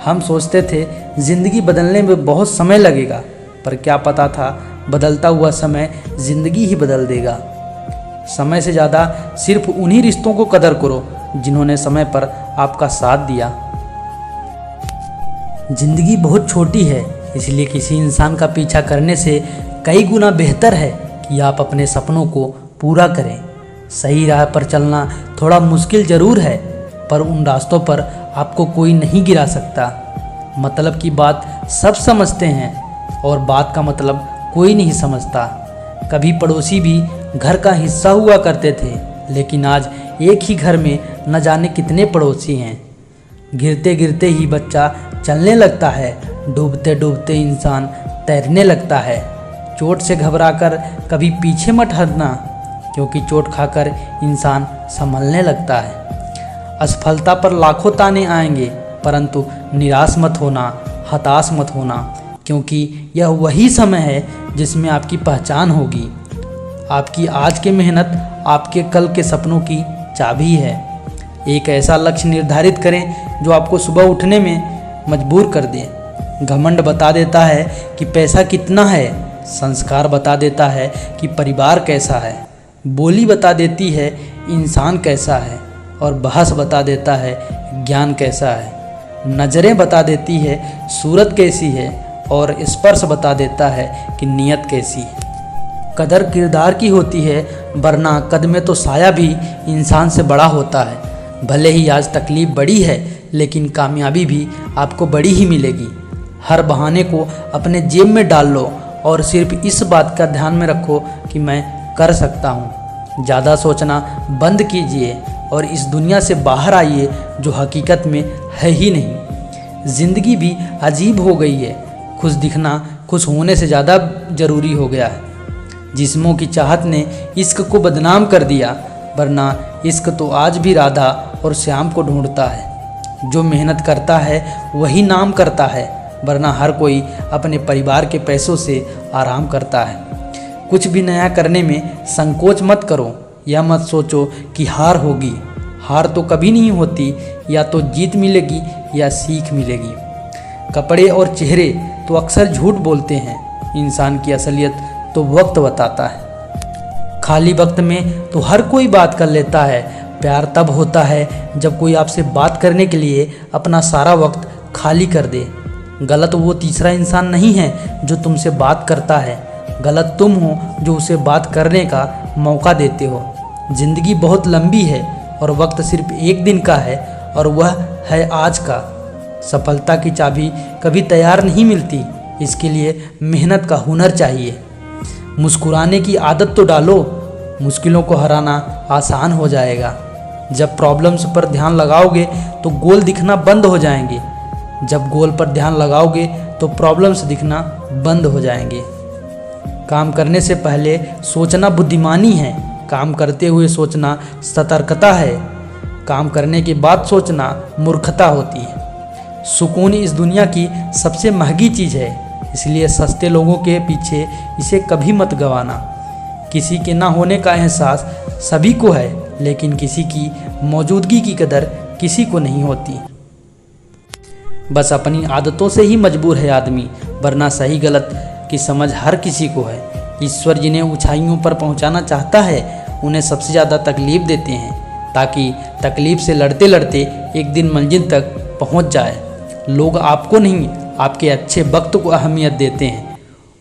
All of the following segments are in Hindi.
हम सोचते थे ज़िंदगी बदलने में बहुत समय लगेगा, पर क्या पता था बदलता हुआ समय ज़िंदगी ही बदल देगा। समय से ज़्यादा सिर्फ उन्हीं रिश्तों को कदर करो जिन्होंने समय पर आपका साथ दिया। ज़िंदगी बहुत छोटी है, इसलिए किसी इंसान का पीछा करने से कई गुना बेहतर है कि आप अपने सपनों को पूरा करें। सही राह पर चलना थोड़ा मुश्किल ज़रूर है, पर उन रास्तों पर आपको कोई नहीं गिरा सकता। मतलब की बात सब समझते हैं और बात का मतलब कोई नहीं समझता। कभी पड़ोसी भी घर का हिस्सा हुआ करते थे, लेकिन आज एक ही घर में न जाने कितने पड़ोसी हैं। गिरते गिरते ही बच्चा चलने लगता है, डूबते डूबते इंसान तैरने लगता है। चोट से घबराकर कभी पीछे मत हटना, क्योंकि चोट खाकर इंसान संभलने लगता है। असफलता पर लाखों ताने आएंगे, परंतु निराश मत होना, हताश मत होना, क्योंकि यह वही समय है जिसमें आपकी पहचान होगी। आपकी आज की मेहनत आपके कल के सपनों की चाबी है। एक ऐसा लक्ष्य निर्धारित करें जो आपको सुबह उठने में मजबूर कर दे। घमंड बता देता है कि पैसा कितना है, संस्कार बता देता है कि परिवार कैसा है, बोली बता देती है इंसान कैसा है, और बहस बता देता है ज्ञान कैसा है। नज़रें बता देती है सूरत कैसी है, और स्पर्श बता देता है कि नीयत कैसी है। कदर किरदार की होती है, वरना कद में तो साया भी इंसान से बड़ा होता है। भले ही आज तकलीफ़ बड़ी है, लेकिन कामयाबी भी आपको बड़ी ही मिलेगी। हर बहाने को अपने जेब में डाल लो और सिर्फ इस बात का ध्यान में रखो कि मैं कर सकता हूँ। ज़्यादा सोचना बंद कीजिए और इस दुनिया से बाहर आइए जो हकीकत में है ही नहीं। ज़िंदगी भी अजीब हो गई है। खुश दिखना खुश होने से ज़्यादा ज़रूरी हो गया है। जिस्मों की चाहत ने इश्क को बदनाम कर दिया, वरना इश्क तो आज भी राधा और श्याम को ढूंढता है। जो मेहनत करता है वही नाम करता है, वरना हर कोई अपने परिवार के पैसों से आराम करता है। कुछ भी नया करने में संकोच मत करो। यह मत सोचो कि हार होगी। हार तो कभी नहीं होती, या तो जीत मिलेगी या सीख मिलेगी। कपड़े और चेहरे तो अक्सर झूठ बोलते हैं, इंसान की असलियत तो वक्त बताता है। खाली वक्त में तो हर कोई बात कर लेता है। प्यार तब होता है जब कोई आपसे बात करने के लिए अपना सारा वक्त खाली कर दे। गलत वो तीसरा इंसान नहीं है जो तुमसे बात करता है, गलत तुम हो जो उसे बात करने का मौका देते हो। ज़िंदगी बहुत लंबी है और वक्त सिर्फ एक दिन का है, और वह है आज का। सफलता की चाबी कभी तैयार नहीं मिलती, इसके लिए मेहनत का हुनर चाहिए। मुस्कुराने की आदत तो डालो, मुश्किलों को हराना आसान हो जाएगा। जब प्रॉब्लम्स पर ध्यान लगाओगे तो गोल दिखना बंद हो जाएंगे। जब गोल पर ध्यान लगाओगे तो प्रॉब्लम्स दिखना बंद हो जाएंगे। काम करने से पहले सोचना बुद्धिमानी है, काम करते हुए सोचना सतर्कता है, काम करने के बाद सोचना मूर्खता होती है। सुकून इस दुनिया की सबसे महंगी चीज़ है, इसलिए सस्ते लोगों के पीछे इसे कभी मत गंवाना। किसी के ना होने का एहसास सभी को है, लेकिन किसी की मौजूदगी की कदर किसी को नहीं होती। बस अपनी आदतों से ही मजबूर है आदमी, वरना सही गलत की समझ हर किसी को है। ईश्वर जिन्हें ऊंचाइयों पर पहुंचाना चाहता है, उन्हें सबसे ज़्यादा तकलीफ़ देते हैं, ताकि तकलीफ़ से लड़ते लड़ते एक दिन मंजिल तक पहुंच जाए। लोग आपको नहीं, आपके अच्छे वक्त को अहमियत देते हैं।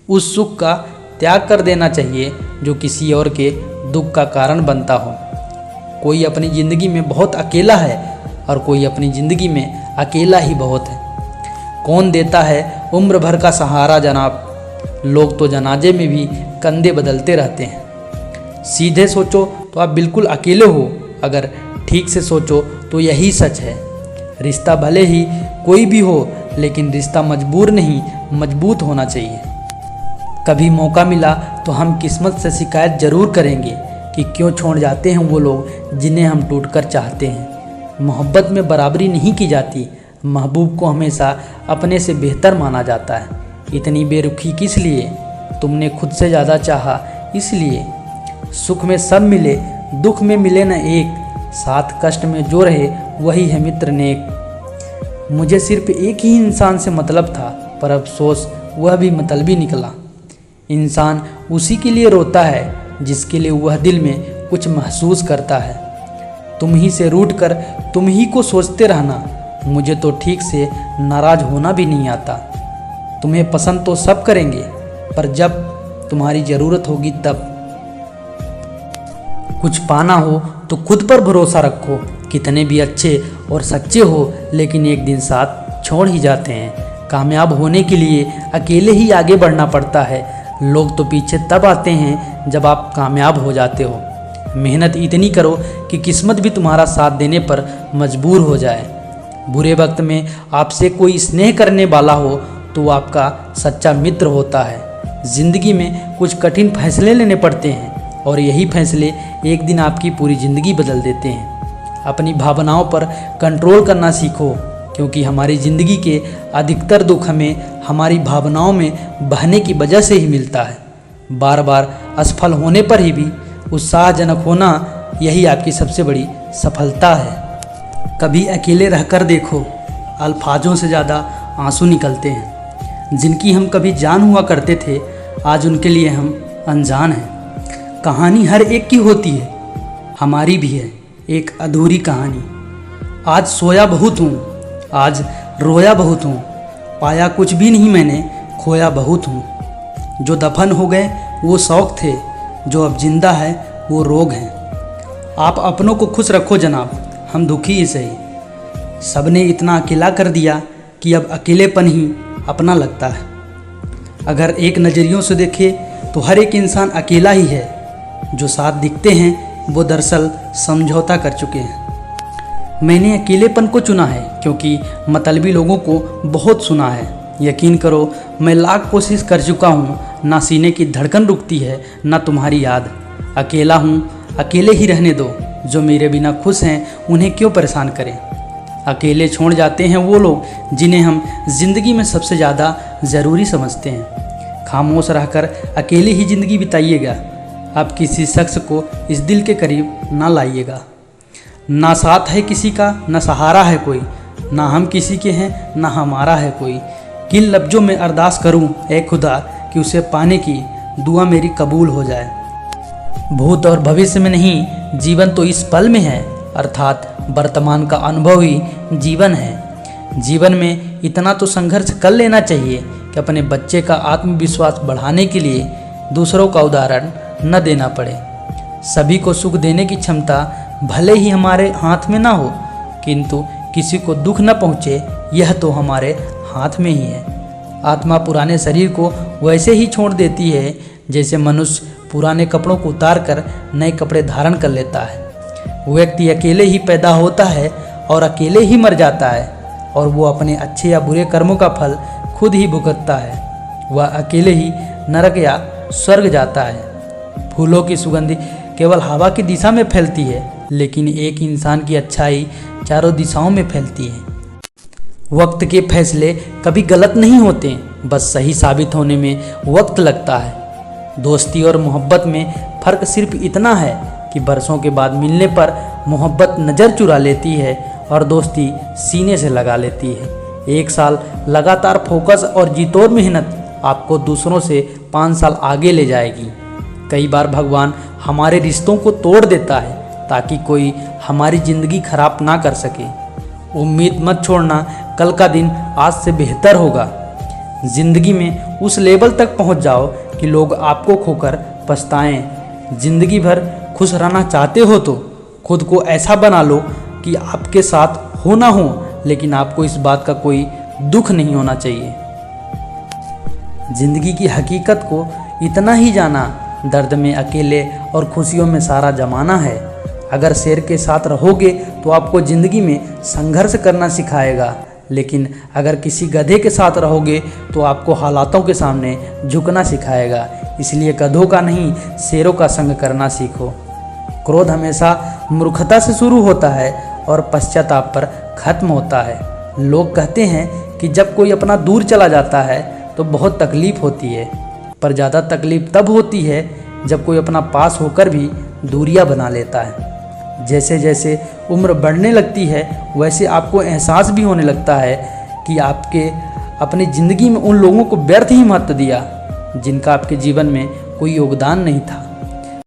उस सुख का त्याग कर देना चाहिए जो किसी और के दुख का कारण बनता हो। कोई अपनी ज़िंदगी में बहुत अकेला है और कोई अपनी ज़िंदगी में अकेला ही बहुत है। कौन देता है उम्र भर का सहारा जनाब, लोग तो जनाजे में भी कंधे बदलते रहते हैं। सीधे सोचो तो आप बिल्कुल अकेले हो, अगर ठीक से सोचो तो यही सच है। रिश्ता भले ही कोई भी हो, लेकिन रिश्ता मजबूर नहीं मजबूत होना चाहिए। कभी मौका मिला तो हम किस्मत से शिकायत ज़रूर करेंगे कि क्यों छोड़ जाते हैं वो लोग जिन्हें हम टूटकर चाहते हैं। मोहब्बत में बराबरी नहीं की जाती, महबूब को हमेशा अपने से बेहतर माना जाता है। इतनी बेरुखी किस लिए, तुमने खुद से ज़्यादा चाहा इसलिए। सुख में सब मिले, दुख में मिले न एक, साथ कष्ट में जो रहे वही है मित्र नेक। मुझे सिर्फ एक ही इंसान से मतलब था, पर अफसोस वह भी मतलबी निकला। इंसान उसी के लिए रोता है जिसके लिए वह दिल में कुछ महसूस करता है। तुम ही से रूठ कर तुम ही को सोचते रहना, मुझे तो ठीक से नाराज होना भी नहीं आता। तुम्हें पसंद तो सब करेंगे, पर जब तुम्हारी ज़रूरत होगी तब। कुछ पाना हो तो खुद पर भरोसा रखो, कितने भी अच्छे और सच्चे हो लेकिन एक दिन साथ छोड़ ही जाते हैं। कामयाब होने के लिए अकेले ही आगे बढ़ना पड़ता है। लोग तो पीछे तब आते हैं जब आप कामयाब हो जाते हो। मेहनत इतनी करो कि किस्मत भी तुम्हारा साथ देने पर मजबूर हो जाए। बुरे वक्त में आपसे कोई स्नेह करने वाला हो तो वो आपका सच्चा मित्र होता है। ज़िंदगी में कुछ कठिन फैसले लेने पड़ते हैं और यही फैसले एक दिन आपकी पूरी ज़िंदगी बदल देते हैं। अपनी भावनाओं पर कंट्रोल करना सीखो, क्योंकि हमारी ज़िंदगी के अधिकतर दुख हमें हमारी भावनाओं में बहने की वजह से ही मिलता है। बार बार असफल होने पर ही भी उत्साहजनक होना, यही आपकी सबसे बड़ी सफलता है। कभी अकेले रहकर देखो, अल्फाजों से ज़्यादा आंसू निकलते हैं। जिनकी हम कभी जान हुआ करते थे, आज उनके लिए हम अनजान हैं। कहानी हर एक की होती है, हमारी भी है एक अधूरी कहानी। आज सोया बहुत हूँ, आज रोया बहुत हूँ, पाया कुछ भी नहीं मैंने, खोया बहुत हूँ। जो दफन हो गए वो शौक़ थे, जो अब जिंदा है वो रोग हैं। आप अपनों को खुश रखो जनाब, हम दुखी ही सही। सबने इतना अकेला कर दिया कि अब अकेलेपन ही अपना लगता है। अगर एक नज़रियों से देखे तो हर एक इंसान अकेला ही है। जो साथ दिखते हैं वो दरअसल समझौता कर चुके हैं। मैंने अकेलेपन को चुना है क्योंकि मतलबी लोगों को बहुत सुना है। यकीन करो, मैं लाख कोशिश कर चुका हूँ, ना सीने की धड़कन रुकती है ना तुम्हारी याद। अकेला हूँ, अकेले ही रहने दो। जो मेरे बिना खुश हैं उन्हें क्यों परेशान करें। अकेले छोड़ जाते हैं वो लोग जिन्हें हम जिंदगी में सबसे ज़्यादा ज़रूरी समझते हैं। खामोश रहकर अकेले ही ज़िंदगी बिताइएगा। अब किसी शख्स को इस दिल के करीब ना लाइएगा। ना साथ है किसी का, ना सहारा है कोई, ना हम किसी के हैं, ना हमारा है कोई। किन लफ्ज़ों में अरदास करूं ए खुदा कि उसे पाने की दुआ मेरी कबूल हो जाए। भूत और भविष्य में नहीं, जीवन तो इस पल में है, अर्थात वर्तमान का अनुभव ही जीवन है। जीवन में इतना तो संघर्ष कर लेना चाहिए कि अपने बच्चे का आत्मविश्वास बढ़ाने के लिए दूसरों का उदाहरण न देना पड़े। सभी को सुख देने की क्षमता भले ही हमारे हाथ में ना हो, किंतु किसी को दुख न पहुँचे यह तो हमारे हाथ में ही है। आत्मा पुराने शरीर को वैसे ही छोड़ देती है जैसे मनुष्य पुराने कपड़ों को उतार कर नए कपड़े धारण कर लेता है। व्यक्ति अकेले ही पैदा होता है और अकेले ही मर जाता है, और वो अपने अच्छे या बुरे कर्मों का फल खुद ही भुगतता है। वह अकेले ही नरक या स्वर्ग जाता है। फूलों की सुगंध केवल हवा की दिशा में फैलती है, लेकिन एक इंसान की अच्छाई चारों दिशाओं में फैलती है। वक्त के फैसले कभी गलत नहीं होते, बस सही साबित होने में वक्त लगता है। दोस्ती और मोहब्बत में फ़र्क सिर्फ इतना है कि बरसों के बाद मिलने पर मोहब्बत नज़र चुरा लेती है और दोस्ती सीने से लगा लेती है। एक साल लगातार फोकस और जीतोड़ मेहनत आपको दूसरों से 5 साल आगे ले जाएगी। कई बार भगवान हमारे रिश्तों को तोड़ देता है ताकि कोई हमारी ज़िंदगी खराब ना कर सके। उम्मीद मत छोड़ना, कल का दिन आज से बेहतर होगा। ज़िंदगी में उस लेवल तक पहुंच जाओ कि लोग आपको खोकर पछताएं। ज़िंदगी भर खुश रहना चाहते हो तो खुद को ऐसा बना लो कि आपके साथ हो ना हो, लेकिन आपको इस बात का कोई दुख नहीं होना चाहिए। ज़िंदगी की हकीकत को इतना ही जाना, दर्द में अकेले और खुशियों में सारा जमाना है। अगर शेर के साथ रहोगे तो आपको ज़िंदगी में संघर्ष करना सिखाएगा, लेकिन अगर किसी गधे के साथ रहोगे तो आपको हालातों के सामने झुकना सिखाएगा। इसलिए गधों का नहीं, शेरों का संग करना सीखो। क्रोध हमेशा मूर्खता से शुरू होता है और पश्चाताप पर खत्म होता है। लोग कहते हैं कि जब कोई अपना दूर चला जाता है तो बहुत तकलीफ़ होती है, पर ज़्यादा तकलीफ़ तब होती है जब कोई अपना पास होकर भी दूरियां बना लेता है। जैसे जैसे उम्र बढ़ने लगती है वैसे आपको एहसास भी होने लगता है कि आपके अपनी ज़िंदगी में उन लोगों को व्यर्थ ही महत्व दिया जिनका आपके जीवन में कोई योगदान नहीं था।